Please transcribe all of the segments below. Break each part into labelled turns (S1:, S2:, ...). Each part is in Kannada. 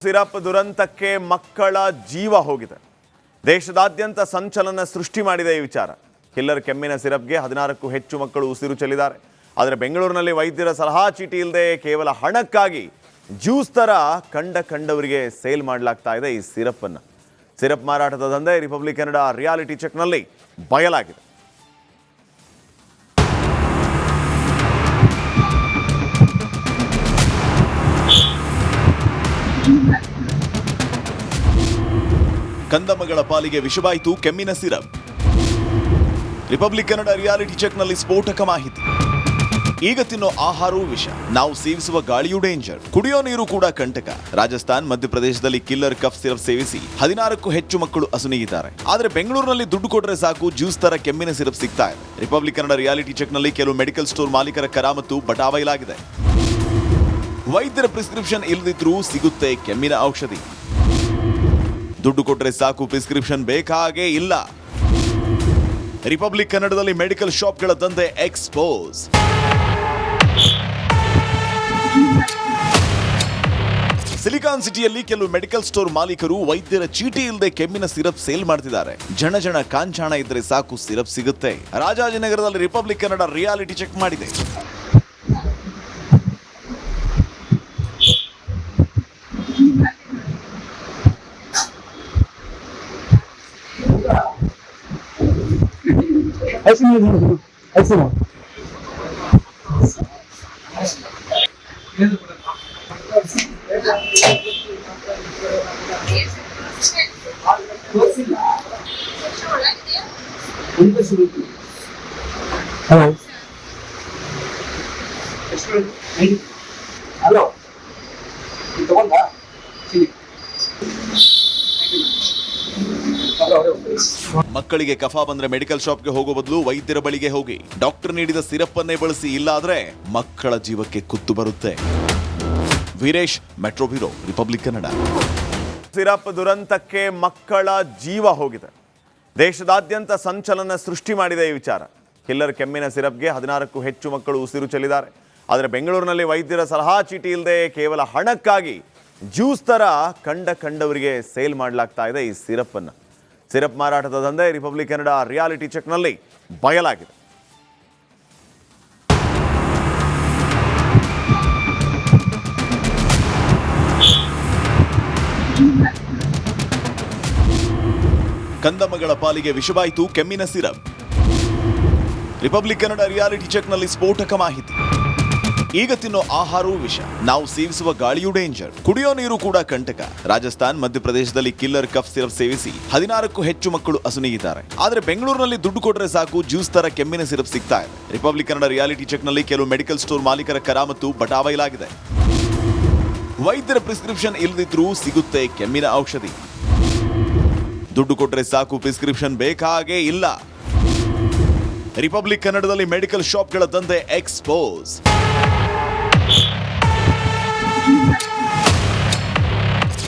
S1: ಸಿರಪ್ ದುರಂತಕ್ಕೆ ಮಕ್ಕಳ ಜೀವ ಹೋಗಿದೆ. ದೇಶದಾದ್ಯಂತ ಸಂಚಲನ ಸೃಷ್ಟಿ ಮಾಡಿದೆ ಈ ವಿಚಾರ. ಕಿಲ್ಲರ್ ಕೆಮ್ಮಿನ ಸಿರಪ್ಗೆ 16ಕ್ಕೂ ಹೆಚ್ಚು ಮಕ್ಕಳು ಉಸಿರು ಚೆಲ್ಲಿದ್ದಾರೆ. ಆದರೆ ಬೆಂಗಳೂರಿನಲ್ಲಿ ವೈದ್ಯರ ಸಲಹಾ ಚೀಟಿ ಇಲ್ಲದೆ ಕೇವಲ ಹಣಕ್ಕಾಗಿ ಜ್ಯೂಸ್ ತರ ಕಂಡವರಿಗೆ ಸೇಲ್ ಮಾಡಲಾಗ್ತಾ ಇದೆ ಈ ಸಿರಪ್ ಅನ್ನು. ಸಿರಪ್ ಮಾರಾಟದ ದಂಧೆ ರಿಪಬ್ಲಿಕ್ ಕನ್ನಡ ರಿಯಾಲಿಟಿ ಚೆಕ್ನಲ್ಲಿ ಬಯಲಾಗಿದೆ.
S2: ಕಂದಮ್ಮಗಳ ಪಾಲಿಗೆ ವಿಷವಾಯಿತು ಕೆಮ್ಮಿನ ಸಿರಪ್. ರಿಪಬ್ಲಿಕ್ ಕನ್ನಡ ರಿಯಾಲಿಟಿ ಚೆಕ್ನಲ್ಲಿ ಸ್ಫೋಟಕ ಮಾಹಿತಿ. ಈಗ ತಿನ್ನೋ ಆಹಾರವೂ ವಿಷ, ನಾವು ಸೇವಿಸುವ ಗಾಳಿಯೂ ಡೇಂಜರ್, ಕುಡಿಯೋ ನೀರು ಕೂಡ ಕಂಟಕ. ರಾಜಸ್ಥಾನ್ ಮಧ್ಯಪ್ರದೇಶದಲ್ಲಿ ಕಿಲ್ಲರ್ ಕಫ್ ಸಿರಪ್ ಸೇವಿಸಿ 16ಕ್ಕೂ ಹೆಚ್ಚು ಮಕ್ಕಳು ಅಸುನೀಗಿದ್ದಾರೆ. ಆದರೆ ಬೆಂಗಳೂರಿನಲ್ಲಿ ದುಡ್ಡು ಕೊಟ್ಟರೆ ಸಾಕು ಜ್ಯೂಸ್ ತರ ಕೆಮ್ಮಿನ ಸಿರಪ್ ಸಿಗ್ತಾ ಇದೆ. ರಿಪಬ್ಲಿಕ್ ಕನ್ನಡ ರಿಯಾಲಿಟಿ ಚೆಕ್ನಲ್ಲಿ ಕೆಲವು ಮೆಡಿಕಲ್ ಸ್ಟೋರ್ ಮಾಲೀಕರ ಕರಾಮತ್ತು ಬಟಾಬಯಲಾಗಿದೆ. ವೈದ್ಯರ ಪ್ರಿಸ್ಕ್ರಿಪ್ಷನ್ ಇಲ್ಲದಿದ್ರೂ ಸಿಗುತ್ತೆ ಕೆಮ್ಮಿನ ಔಷಧಿ. ದುಡ್ಡು ಕೊಟ್ಟರೆ ಸಾಕು, ಪ್ರಿಸ್ಕ್ರಿಪ್ಷನ್ ಬೇಕಾಗೇ ಇಲ್ಲ. ರಿಪಬ್ಲಿಕ್ ಕನ್ನಡದಲ್ಲಿ ಮೆಡಿಕಲ್ ಶಾಪ್ಗಳ ದಂಧೆ ಎಕ್ಸ್ಪೋಸ್. ಸಿಲಿಕಾನ್ ಸಿಟಿಯಲ್ಲಿ ಕೆಲವು ಮೆಡಿಕಲ್ ಸ್ಟೋರ್ ಮಾಲೀಕರು ವೈದ್ಯರ ಚೀಟಿ ಇಲ್ಲದೆ ಕೆಮ್ಮಿನ ಸಿರಪ್ ಸೇಲ್ ಮಾಡ್ತಿದ್ದಾರೆ. ಜನ ಕಾಂಚಾಣ ಇದ್ರೆ ಸಾಕು ಸಿರಪ್ ಸಿಗುತ್ತೆ. ರಾಜಾಜಿನಗರದಲ್ಲಿ ರಿಪಬ್ಲಿಕ್ ಕನ್ನಡ ರಿಯಾಲಿಟಿ ಚೆಕ್ ಮಾಡಿದೆ.
S3: ಹಲೋ, ತಗೊಂಡಾ?
S2: ಮಕ್ಕಳಿಗೆ ಕಫ ಬಂದ್ರೆ ಮೆಡಿಕಲ್ ಶಾಪ್ಗೆ ಹೋಗೋ ಬದಲು ವೈದ್ಯರ ಬಳಿಗೆ ಹೋಗಿ ಡಾಕ್ಟರ್ ನೀಡಿದ ಸಿರಪ್ ಅನ್ನೇ ಬಳಸಿ. ಇಲ್ಲಾದ್ರೆ ಮಕ್ಕಳ ಜೀವಕ್ಕೆ ಕುತ್ತು ಬರುತ್ತೆ. Veeresh, metro bureau, republic Kannada.
S1: Syrup ದುರಂತಕ್ಕೆ ಮಕ್ಕಳ ಜೀವ ಹೋಗಿದೆ. ದೇಶದಾದ್ಯಂತ ಸಂಚಲನ ಸೃಷ್ಟಿ ಮಾಡಿದೆ ಈ ವಿಚಾರ. ಕಿಲ್ಲರ್ ಕೆಮ್ಮಿನ ಸಿರಪ್ಗೆ 16ಕ್ಕೂ ಹೆಚ್ಚು ಮಕ್ಕಳು ಉಸಿರು ಚೆಲ್ಲಿದ್ದಾರೆ. ಆದರೆ ಬೆಂಗಳೂರಿನಲ್ಲಿ ವೈದ್ಯರ ಸಲಹಾ ಚೀಟಿ ಇಲ್ಲದೆ ಕೇವಲ ಹಣಕ್ಕಾಗಿ ಜ್ಯೂಸ್ ತರ ಕಂಡವರಿಗೆ ಸೇಲ್ ಮಾಡಲಾಗ್ತಾ ಇದೆ ಈ ಸಿರಪ್ ಅನ್ನು. ಸಿರಪ್ ಮಾರಾಟದ ದಂಧೆ ರಿಪಬ್ಲಿಕ್ ಕನ್ನಡ ರಿಯಾಲಿಟಿ ಚೆಕ್ನಲ್ಲಿ ಬಯಲಾಗಿದೆ.
S2: ಕಂದಮ್ಮಗಳ ಪಾಲಿಗೆ ವಿಷವಾಯಿತು ಕೆಮ್ಮಿನ ಸಿರಪ್. ರಿಪಬ್ಲಿಕ್ ಕನ್ನಡ ರಿಯಾಲಿಟಿ ಚೆಕ್ನಲ್ಲಿ ಸ್ಫೋಟಕ ಮಾಹಿತಿ. ಈಗ ತಿನ್ನೋ ಆಹಾರವೂ ವಿಷ, ನಾವು ಸೇವಿಸುವ ಗಾಳಿಯೂ ಡೇಂಜರ್, ಕುಡಿಯೋ ನೀರು ಕೂಡ ಕಂಟಕ. ರಾಜಸ್ಥಾನ್ ಮಧ್ಯಪ್ರದೇಶದಲ್ಲಿ ಕಿಲ್ಲರ್ ಕಫ್ ಸಿರಪ್ ಸೇವಿಸಿ 16ಕ್ಕೂ ಹೆಚ್ಚು ಮಕ್ಕಳು ಅಸುನೀಗಿದ್ದಾರೆ. ಆದರೆ ಬೆಂಗಳೂರಿನಲ್ಲಿ ದುಡ್ಡು ಕೊಟ್ಟರೆ ಸಾಕು ಜ್ಯೂಸ್ ತರ ಕೆಮ್ಮಿನ ಸಿರಪ್ ಸಿಗ್ತಾ ಇದೆ. ರಿಪಬ್ಲಿಕ್ ಕನ್ನಡ ರಿಯಾಲಿಟಿ ಚೆಕ್ನಲ್ಲಿ ಕೆಲವು ಮೆಡಿಕಲ್ ಸ್ಟೋರ್ ಮಾಲೀಕರ ಕರಾಮತ್ತು ಬಟಾಬಯಲಾಗಿದೆ. ವೈದ್ಯರ ಪ್ರಿಸ್ಕ್ರಿಪ್ಷನ್ ಇಲ್ಲದಿದ್ರೂ ಸಿಗುತ್ತೆ ಕೆಮ್ಮಿನ ಔಷಧಿ. ದುಡ್ಡು ಕೊಟ್ಟರೆ ಸಾಕು, ಪ್ರಿಸ್ಕ್ರಿಪ್ಷನ್ ಬೇಕಾಗೇ ಇಲ್ಲ. ರಿಪಬ್ಲಿಕ್ ಕನ್ನಡದಲ್ಲಿ ಮೆಡಿಕಲ್ ಶಾಪ್ಗಳ ದಂಧೆ ಎಕ್ಸ್ಪೋಸ್.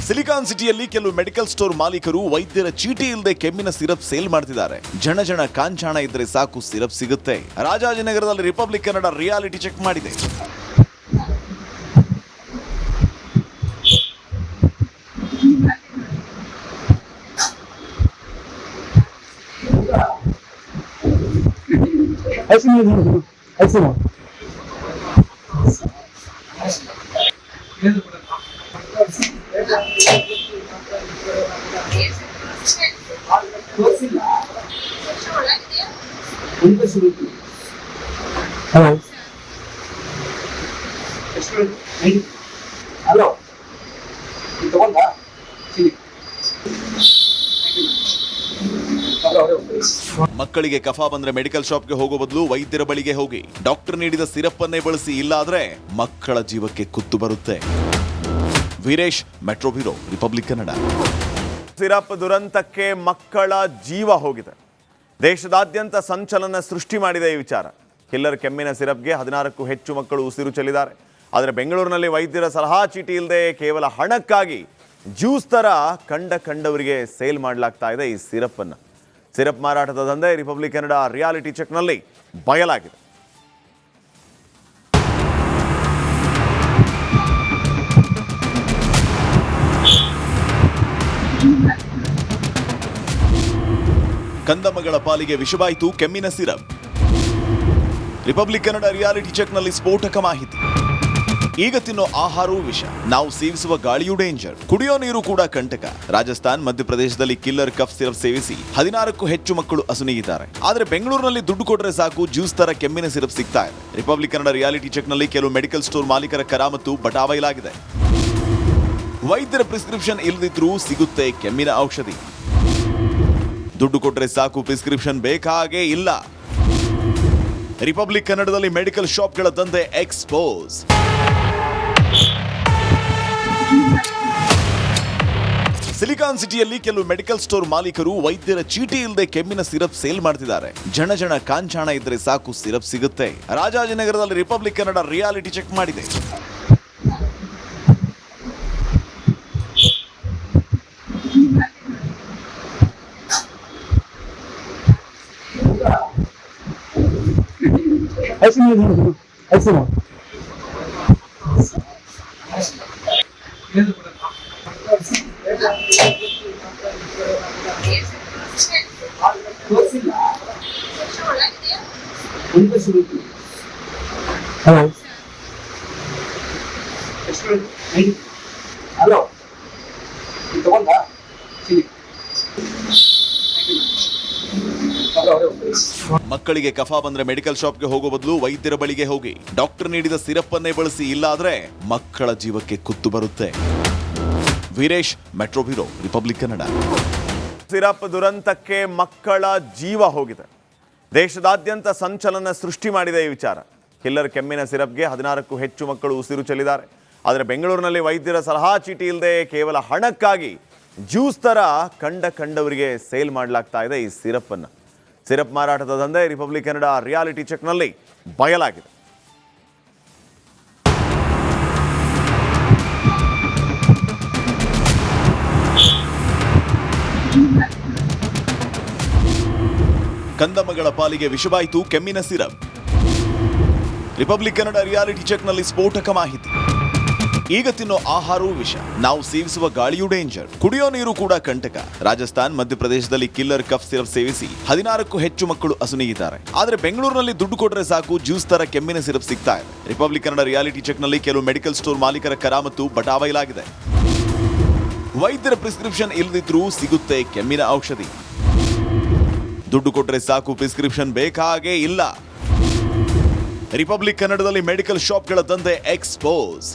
S2: ಸಿಲಿಕಾನ್ ಸಿಟಿಯಲ್ಲಿ ಕೆಲವು ಮೆಡಿಕಲ್ ಸ್ಟೋರ್ ಮಾಲೀಕರು ವೈದ್ಯರ ಚೀಟಿ ಇಲ್ಲದೆ ಕೆಮ್ಮಿನ ಸಿರಪ್ ಸೇಲ್ ಮಾಡ್ತಿದ್ದಾರೆ. ಜನ ಕಾಂಚಾಣ ಇದ್ರೆ ಸಾಕು ಸಿರಪ್ ಸಿಗುತ್ತೆ. ರಾಜಾಜಿನಗರದಲ್ಲಿ ರಿಪಬ್ಲಿಕ್ ಕನ್ನಡ ರಿಯಾಲಿಟಿ ಚೆಕ್ ಮಾಡಿದೆ.
S3: ಹಲೋ, ತಗೊಂಡಾ?
S2: ಮಕ್ಕಳಿಗೆ ಕಫ ಬಂದ್ರೆ ಮೆಡಿಕಲ್ ಶಾಪ್ಗೆ ಹೋಗೋ ಬದಲು ವೈದ್ಯರ ಬಳಿಗೆ ಹೋಗಿ ಡಾಕ್ಟರ್ ನೀಡಿದ ಸಿರಪ್ ಅನ್ನೇ ಬಳಸಿ. ಇಲ್ಲಾದ್ರೆ ಮಕ್ಕಳ ಜೀವಕ್ಕೆ ಕುತ್ತು ಬರುತ್ತೆ. Veeresh, metro bureau, republic Kannada.
S1: Syrup ದುರಂತಕ್ಕೆ ಮಕ್ಕಳ ಜೀವ ಹೋಗಿದೆ. ದೇಶದಾದ್ಯಂತ ಸಂಚಲನ ಸೃಷ್ಟಿ ಮಾಡಿದೆ ಈ ವಿಚಾರ. ಕಿಲ್ಲರ್ ಕೆಮ್ಮಿನ ಸಿರಪ್ಗೆ 16ಕ್ಕೂ ಹೆಚ್ಚು ಮಕ್ಕಳು ಉಸಿರು ಚೆಲ್ಲಿದ್ದಾರೆ. ಆದರೆ ಬೆಂಗಳೂರಿನಲ್ಲಿ ವೈದ್ಯರ ಸಲಹಾ ಚೀಟಿ ಇಲ್ಲದೆ ಕೇವಲ ಹಣಕ್ಕಾಗಿ ಜ್ಯೂಸ್ ತರ ಕಂಡವರಿಗೆ ಸೇಲ್ ಮಾಡಲಾಗ್ತಾ ಇದೆ ಈ ಸಿರಪ್ ಅನ್ನು. ಸಿರಪ್ ಮಾರಾಟದ ದಂಧೆ ರಿಪಬ್ಲಿಕ್ ಕನ್ನಡ ರಿಯಾಲಿಟಿ ಚೆಕ್ನಲ್ಲಿ ಬಯಲಾಗಿದೆ.
S2: ಕಂದಮ್ಮಗಳ ಪಾಲಿಗೆ ವಿಷವಾಯಿತು ಕೆಮ್ಮಿನ ಸಿರಪ್. ರಿಪಬ್ಲಿಕ್ ಕನ್ನಡ ರಿಯಾಲಿಟಿ ಚೆಕ್ನಲ್ಲಿ ಸ್ಫೋಟಕ ಮಾಹಿತಿ. ಈಗ ತಿನ್ನೋ ಆಹಾರವೂ ವಿಷ, ನಾವು ಸೇವಿಸುವ ಗಾಳಿಯೂ ಡೇಂಜರ್, ಕುಡಿಯೋ ನೀರು ಕೂಡ ಕಂಟಕ. ರಾಜಸ್ಥಾನ್, ಮಧ್ಯಪ್ರದೇಶದಲ್ಲಿ ಕಿಲ್ಲರ್ ಕಫ್ ಸಿರಪ್ ಸೇವಿಸಿ 16ಕ್ಕೂ ಹೆಚ್ಚು ಮಕ್ಕಳು ಅಸುನೀಗಿದ್ದಾರೆ. ಆದರೆ ಬೆಂಗಳೂರಿನಲ್ಲಿ ದುಡ್ಡು ಕೊಟ್ಟರೆ ಸಾಕು ಜ್ಯೂಸ್ ತರ ಕೆಮ್ಮಿನ ಸಿರಪ್ ಸಿಗ್ತಾ ಇದೆ. ರಿಪಬ್ಲಿಕ್ ಕನ್ನಡ ರಿಯಾಲಿಟಿ ಚೆಕ್ನಲ್ಲಿ ಕೆಲವು ಮೆಡಿಕಲ್ ಸ್ಟೋರ್ ಮಾಲೀಕರ ಕರಾಮತ್ತು ಬಟಾಬಯಲಾಗಿದೆ. ವೈದ್ಯರ ಪ್ರಿಸ್ಕ್ರಿಪ್ಷನ್ ಇಲ್ಲದಿದ್ರೂ ಸಿಗುತ್ತೆ ಕೆಮ್ಮಿನ ಔಷಧಿ. ದುಡ್ಡು ಕೊಟ್ಟರೆ ಸಾಕು ಪ್ರಿಸ್ಕ್ರಿಪ್ಷನ್ ಬೇಕಾಗೇ ಇಲ್ಲ. ರಿಪಬ್ಲಿಕ್ ಕನ್ನಡದಲ್ಲಿ ಮೆಡಿಕಲ್ ಶಾಪ್ಗಳ ದಂಧೆ ಎಕ್ಸ್ಪೋಸ್. ಸಿಲಿಕಾನ್ ಸಿಟಿಯಲ್ಲಿ ಕೆಲವು ಮೆಡಿಕಲ್ ಸ್ಟೋರ್ ಮಾಲೀಕರು ವೈದ್ಯರ ಚೀಟಿ ಇಲ್ಲದೆ ಕೆಮ್ಮಿನ ಸಿರಪ್ ಸೇಲ್ ಮಾಡ್ತಿದ್ದಾರೆ. ಜನ ಕಾಂಚಾಣ ಇದ್ರೆ ಸಾಕು ಸಿರಪ್ ಸಿಗುತ್ತೆ. ರಾಜಾಜಿನಗರದಲ್ಲಿ ರಿಪಬ್ಲಿಕ್ ಕನ್ನಡ ರಿಯಾಲಿಟಿ ಚೆಕ್ ಮಾಡಿದೆ.
S3: ಹಲೋ, ಇದು ತಗೊಂಡ
S2: ಮಕ್ಕಳಿಗೆ ಕಫ ಬಂದ್ರೆ ಮೆಡಿಕಲ್ ಶಾಪ್ಗೆ ಹೋಗೋ ಬದಲು ವೈದ್ಯರ ಬಳಿಗೆ ಹೋಗಿ. ಡಾಕ್ಟರ್ ನೀಡಿದ ಸಿರಪ್ ಅನ್ನೇ ಬಳಸಿ, ಇಲ್ಲಾದ್ರೆ ಮಕ್ಕಳ ಜೀವಕ್ಕೆ ಕುತ್ತು ಬರುತ್ತೆ. Veeresh, metro bureau, republic Kannada.
S1: Syrup ದುರಂತಕ್ಕೆ ಮಕ್ಕಳ ಜೀವ ಹೋಗಿದೆ. ದೇಶದಾದ್ಯಂತ ಸಂಚಲನ ಸೃಷ್ಟಿ ಮಾಡಿದೆ ಈ ವಿಚಾರ. ಕಿಲ್ಲರ್ ಕೆಮ್ಮಿನ ಸಿರಪ್ಗೆ 16ಕ್ಕೂ ಹೆಚ್ಚು ಮಕ್ಕಳು ಉಸಿರು ಚೆಲ್ಲಿದ್ದಾರೆ. ಆದರೆ ಬೆಂಗಳೂರಿನಲ್ಲಿ ವೈದ್ಯರ ಸಲಹಾ ಚೀಟಿ ಇಲ್ಲದೆ ಕೇವಲ ಹಣಕ್ಕಾಗಿ ಜ್ಯೂಸ್ ತರ ಕಂಡವರಿಗೆ ಸೇಲ್ ಮಾಡಲಾಗ್ತಾ ಇದೆ ಈ ಸಿರಪ್ ಅನ್ನು. ಸಿರಪ್ ಮಾರಾಟದ ದಂಧೆ ರಿಪಬ್ಲಿಕ್ ಕನ್ನಡ ರಿಯಾಲಿಟಿ ಚೆಕ್ನಲ್ಲಿ ಬಯಲಾಗಿದೆ.
S2: ಕಂದಮ್ಮಗಳ ಪಾಲಿಗೆ ವಿಷವಾಯಿತು ಕೆಮ್ಮಿನ ಸಿರಪ್. ರಿಪಬ್ಲಿಕ್ ಕನ್ನಡ ರಿಯಾಲಿಟಿ ಚೆಕ್ನಲ್ಲಿ ಸ್ಫೋಟಕ ಮಾಹಿತಿ. ಈಗ ತಿನ್ನೋ ಆಹಾರವೂ ವಿಷ, ನಾವು ಸೇವಿಸುವ ಗಾಳಿಯೂ ಡೇಂಜರ್, ಕುಡಿಯೋ ನೀರು ಕೂಡ ಕಂಟಕ. ರಾಜಸ್ಥಾನ್, ಮಧ್ಯಪ್ರದೇಶದಲ್ಲಿ ಕಿಲ್ಲರ್ ಕಫ್ ಸಿರಪ್ ಸೇವಿಸಿ 16ಕ್ಕೂ ಹೆಚ್ಚು ಮಕ್ಕಳು ಅಸುನೀಗಿದ್ದಾರೆ. ಆದರೆ ಬೆಂಗಳೂರಿನಲ್ಲಿ ದುಡ್ಡು ಕೊಟ್ಟರೆ ಸಾಕು ಜ್ಯೂಸ್ ತರ ಕೆಮ್ಮಿನ ಸಿರಪ್ ಸಿಗ್ತಾ ಇದೆ. ರಿಪಬ್ಲಿಕ್ ಕನ್ನಡ ರಿಯಾಲಿಟಿ ಚೆಕ್ನಲ್ಲಿ ಕೆಲವು ಮೆಡಿಕಲ್ ಸ್ಟೋರ್ ಮಾಲೀಕರ ಕರಾಮತ್ತು ಬಟಾಬಯಲಾಗಿದೆ. ವೈದ್ಯರ ಪ್ರಿಸ್ಕ್ರಿಪ್ಷನ್ ಇಲ್ಲದಿದ್ರೂ ಸಿಗುತ್ತೆ ಕೆಮ್ಮಿನ ಔಷಧಿ. ದುಡ್ಡು ಕೊಟ್ಟರೆ ಸಾಕು ಪ್ರಿಸ್ಕ್ರಿಪ್ಷನ್ ಬೇಕಾಗೇ ಇಲ್ಲ. ರಿಪಬ್ಲಿಕ್ ಕನ್ನಡದಲ್ಲಿ ಮೆಡಿಕಲ್ ಶಾಪ್ಗಳ ದಂಧೆ ಎಕ್ಸ್ಪೋಸ್.